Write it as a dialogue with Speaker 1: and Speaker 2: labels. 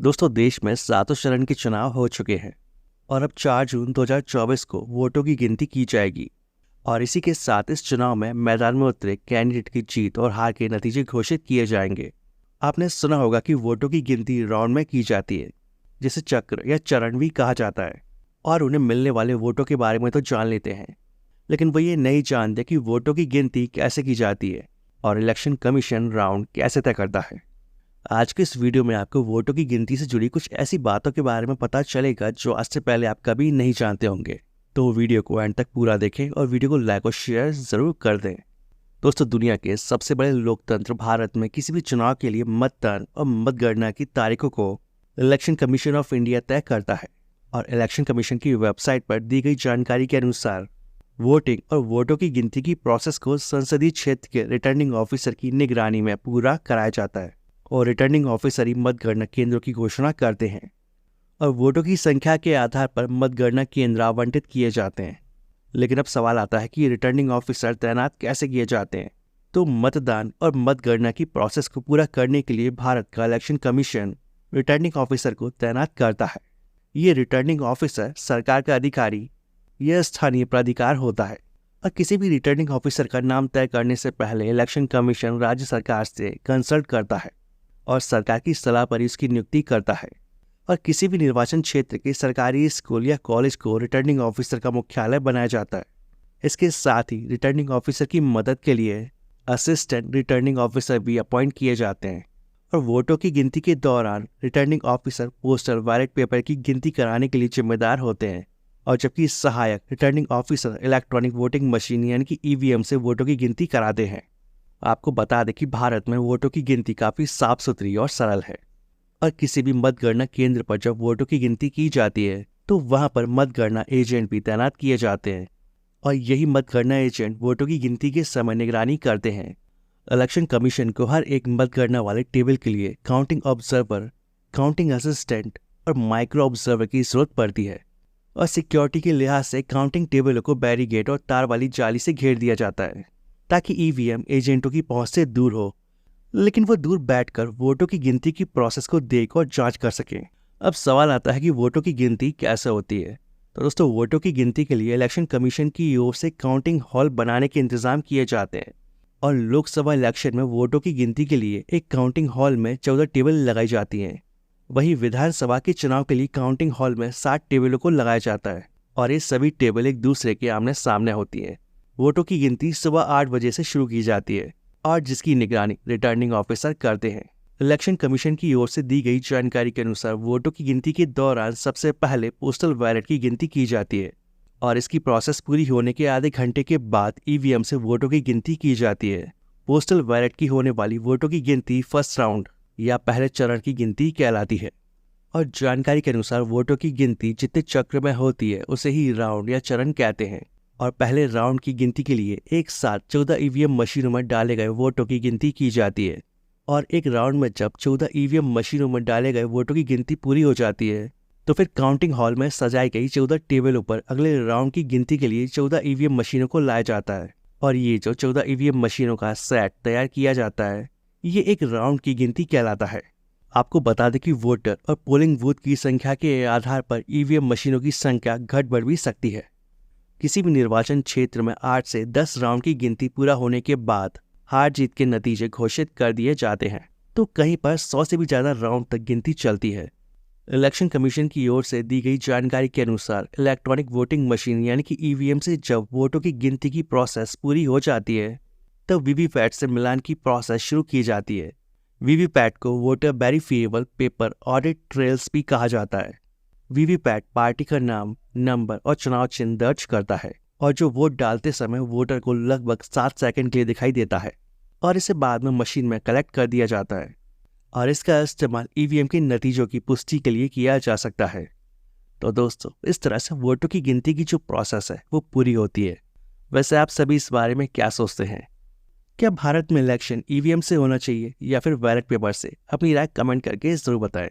Speaker 1: दोस्तों, देश में 7 चरण के चुनाव हो चुके हैं और अब 4 जून 2024 को वोटों की गिनती की जाएगी। और इसी के साथ इस चुनाव में मैदान में उतरे कैंडिडेट की जीत और हार के नतीजे घोषित किए जाएंगे। आपने सुना होगा कि वोटों की गिनती राउंड में की जाती है, जिसे चक्र या चरण भी कहा जाता है। और उन्हें मिलने वाले वोटों के बारे में तो जान लेते हैं, लेकिन वो ये नहीं जानते कि वोटों की गिनती कैसे की जाती है और इलेक्शन कमीशन राउंड कैसे तय करता है। आज के इस वीडियो में आपको वोटों की गिनती से जुड़ी कुछ ऐसी बातों के बारे में पता चलेगा जो आज से पहले आप कभी नहीं जानते होंगे। तो वीडियो को एंड तक पूरा देखें और वीडियो को लाइक और शेयर जरूर कर दें। दोस्तों, दुनिया के सबसे बड़े लोकतंत्र भारत में किसी भी चुनाव के लिए मतदान और मतगणना की तारीखों को इलेक्शन कमीशन ऑफ इंडिया तय करता है। और इलेक्शन कमीशन की वेबसाइट पर दी गई जानकारी के अनुसार वोटिंग और वोटों की गिनती की प्रोसेस को संसदीय क्षेत्र के रिटर्निंग ऑफिसर की निगरानी में पूरा कराया जाता है और रिटर्निंग ऑफिसर ही मतगणना केंद्रों की घोषणा करते हैं और वोटों की संख्या के आधार पर मतगणना केंद्र आवंटित किए जाते हैं। लेकिन अब सवाल आता है कि रिटर्निंग ऑफिसर तैनात कैसे किए जाते हैं। तो मतदान और मतगणना की प्रोसेस को पूरा करने के लिए भारत का इलेक्शन कमीशन रिटर्निंग ऑफिसर को तैनात करता है। ये रिटर्निंग ऑफिसर सरकार का अधिकारी या स्थानीय प्राधिकार होता है और किसी भी रिटर्निंग ऑफिसर का नाम तय करने से पहले इलेक्शन कमीशन राज्य सरकार से कंसल्ट करता है और सरकार की सलाह पर इसकी नियुक्ति करता है। और किसी भी निर्वाचन क्षेत्र के सरकारी स्कूल या कॉलेज को रिटर्निंग ऑफिसर का मुख्यालय बनाया जाता है। इसके साथ ही रिटर्निंग ऑफिसर की मदद के लिए असिस्टेंट रिटर्निंग ऑफिसर भी अपॉइंट किए जाते हैं। और वोटों की गिनती के दौरान returning officer postal ballot paper की गिनती कराने के लिए जिम्मेदार होते हैं, और जबकि सहायक returning officer electronic voting machine यानी कि ईवीएम से वोटों की गिनती कराते हैं। आपको बता दें कि भारत में वोटों की गिनती काफी साफ सुथरी और सरल है। और किसी भी मतगणना केंद्र पर जब वोटों की गिनती की जाती है तो वहां पर मतगणना एजेंट भी तैनात किए जाते हैं और यही मतगणना एजेंट वोटों की गिनती के समय निगरानी करते हैं। इलेक्शन कमीशन को हर एक मतगणना वाले टेबल के लिए काउंटिंग ऑब्जर्वर, काउंटिंग असिस्टेंट और माइक्रो ऑब्जर्वर की जरूरत पड़ती है। और सिक्योरिटी के लिहाज से काउंटिंग टेबलों को बैरिकेड और तार वाली जाली से घेर दिया जाता है ताकि ईवीएम एजेंटों की पहुंच से दूर हो, लेकिन वो दूर बैठकर वोटों की गिनती की प्रोसेस को देख और जांच कर सकें। अब सवाल आता है कि वोटों की गिनती कैसे होती है। तो दोस्तों, वोटों की गिनती के लिए इलेक्शन कमीशन की ओर से काउंटिंग हॉल बनाने के इंतजाम किए जाते हैं। और लोकसभा इलेक्शन में वोटों की गिनती के लिए एक काउंटिंग हॉल में 14 टेबल लगाई जाती हैं। वहीं विधानसभा के चुनाव के लिए काउंटिंग हॉल में 60 टेबलों को लगाया जाता है और ये सभी टेबल एक दूसरे के आमने सामने होती है। वोटों की गिनती सुबह 8 बजे से शुरू की जाती है और जिसकी निगरानी रिटर्निंग ऑफिसर करते हैं। इलेक्शन कमीशन की ओर से दी गई जानकारी के अनुसार वोटों की गिनती के दौरान सबसे पहले पोस्टल बैलेट की गिनती की जाती है और इसकी प्रोसेस पूरी होने के आधे घंटे के बाद ईवीएम से वोटों की गिनती की जाती है। पोस्टल बैलेट की होने वाली वोटों की गिनती फर्स्ट राउंड या पहले चरण की गिनती कहलाती है। और जानकारी के अनुसार वोटों की गिनती जितने चक्र में होती है उसे ही राउंड या चरण कहते हैं। और पहले राउंड की गिनती के लिए एक साथ 14 ईवीएम मशीनों में डाले गए वोटों की गिनती की जाती है। और एक राउंड में जब 14 ईवीएम मशीनों में डाले गए वोटों की गिनती पूरी हो जाती है तो फिर काउंटिंग हॉल में सजाई गई 14 टेबलों पर अगले राउंड की गिनती के लिए 14 ईवीएम मशीनों को लाया जाता है। और ये जो 14 ईवीएम मशीनों का सेट तैयार किया जाता है, ये एक राउंड की गिनती कहलाता है। आपको बता दें कि वोटर और पोलिंग बूथ की संख्या के आधार पर ईवीएम मशीनों की संख्या घट बढ़ भी सकती है। किसी भी निर्वाचन क्षेत्र में 8 से 10 राउंड की गिनती पूरा होने के बाद हार जीत के नतीजे घोषित कर दिए जाते हैं। तो कहीं पर 100 से भी ज्यादा राउंड तक गिनती चलती है। इलेक्शन कमीशन की ओर से दी गई जानकारी के अनुसार इलेक्ट्रॉनिक वोटिंग मशीन यानी कि ईवीएम से जब वोटों की गिनती की प्रोसेस पूरी हो जाती है तब वीवीपैट से मिलान की प्रोसेस शुरू की जाती है। वीवीपैट को voter verifiable paper audit trails भी कहा जाता है। वीवीपैट पार्टी का नाम, नंबर और चुनाव चिन्ह दर्ज करता है और जो वोट डालते समय वोटर को लगभग 7 सेकंड के लिए दिखाई देता है और इसे बाद में मशीन में कलेक्ट कर दिया जाता है। और इसका इस्तेमाल ईवीएम के नतीजों की पुष्टि के लिए किया जा सकता है। तो दोस्तों, इस तरह से वोटों की गिनती की जो प्रोसेस है वो पूरी होती है। वैसे आप सभी इस बारे में क्या सोचते हैं? क्या भारत में इलेक्शन ईवीएम से होना चाहिए या फिर बैलेट पेपर से? अपनी राय कमेंट करके जरूर बताएं।